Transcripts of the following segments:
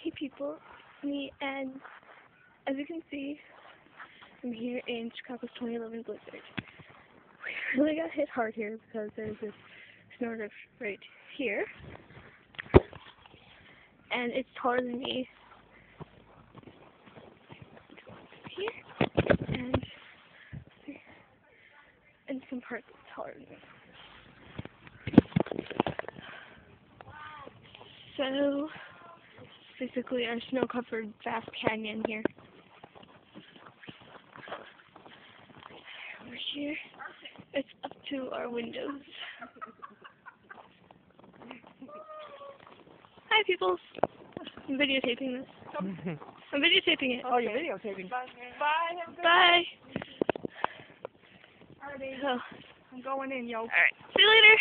Hey people, me, and as you can see, I'm here in Chicago's 2011 blizzard. We really got hit hard here because there's this snowdrift right here, and it's taller than me. Here, and some parts it's taller than me. So, basically our snow-covered vast canyon here. Over here, it's up to our windows. Hi, peoples. I'm videotaping this. I'm videotaping it. Oh, you're videotaping. Bye. Bye. Bye. Alright, So, I'm going in, yo. alright. See you later.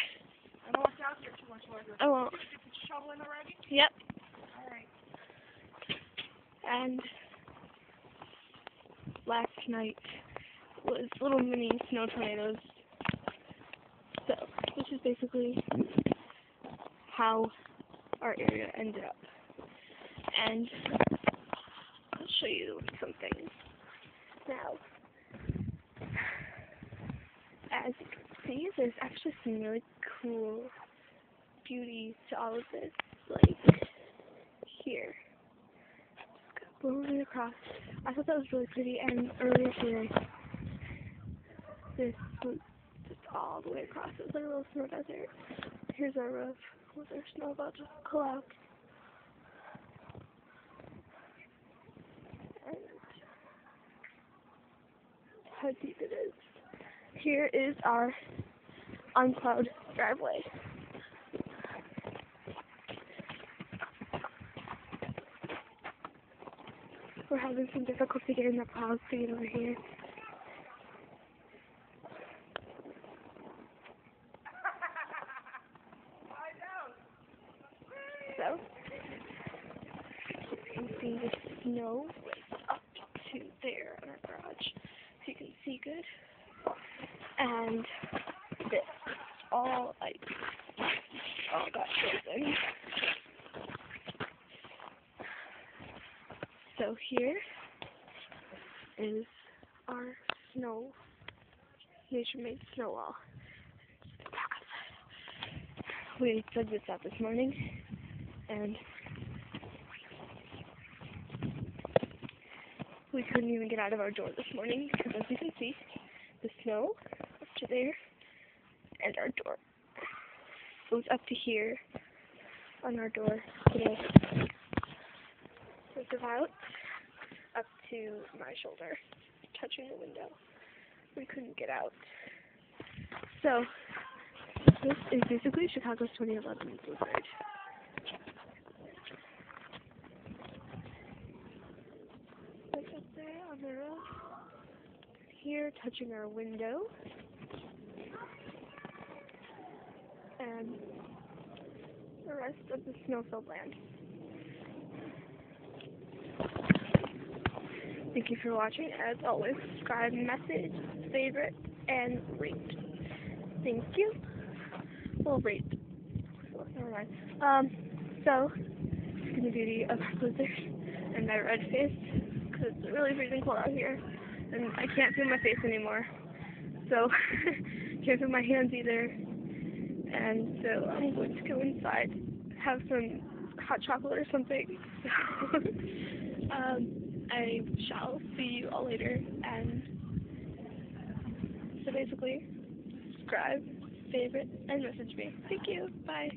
I don't want you out here too much longer. I won't. Did you put your shovel in already? Yep. Alright. And last night was little mini snow tornadoes. So, this is basically how our area ended up. And I'll show you something now. As you can see, there's actually some really cool beauty to all of this. Like, here. Just go moving across. I thought that was really pretty, and earlier today, this was just all the way across. It was like a little snow desert. Here's our roof with our snow about to collapse. And how deep it is. Here is our unplowed driveway. We're having some difficulty getting the plows to get over here. So, you can see the snow up to there in our garage, so you can see good. And this all ice, all got frozen. So here is our snow, nature-made snow wall. We dug this out this morning, and we couldn't even get out of our door this morning because, as you can see, the snow up to there, and our door goes up to here on our door today. It's about up to my shoulder, touching the window. We couldn't get out. So, this is basically Chicago's 2011 blizzard. Like up there on the roof. Here, touching our window. And the rest of the snow-filled land. Thank you for watching. As always, subscribe, message, favorite, and rate. Thank you. Well, rate. Oh, never mind. So, it's the beauty of our blizzard and my red face, because it's really freezing cold out here, and I can't feel my face anymore. So, can't feel my hands either. And so, I'm going to go inside, have some hot chocolate or something. So, I shall see you all later, and so basically, subscribe, favorite, and message me. Thank you. Bye.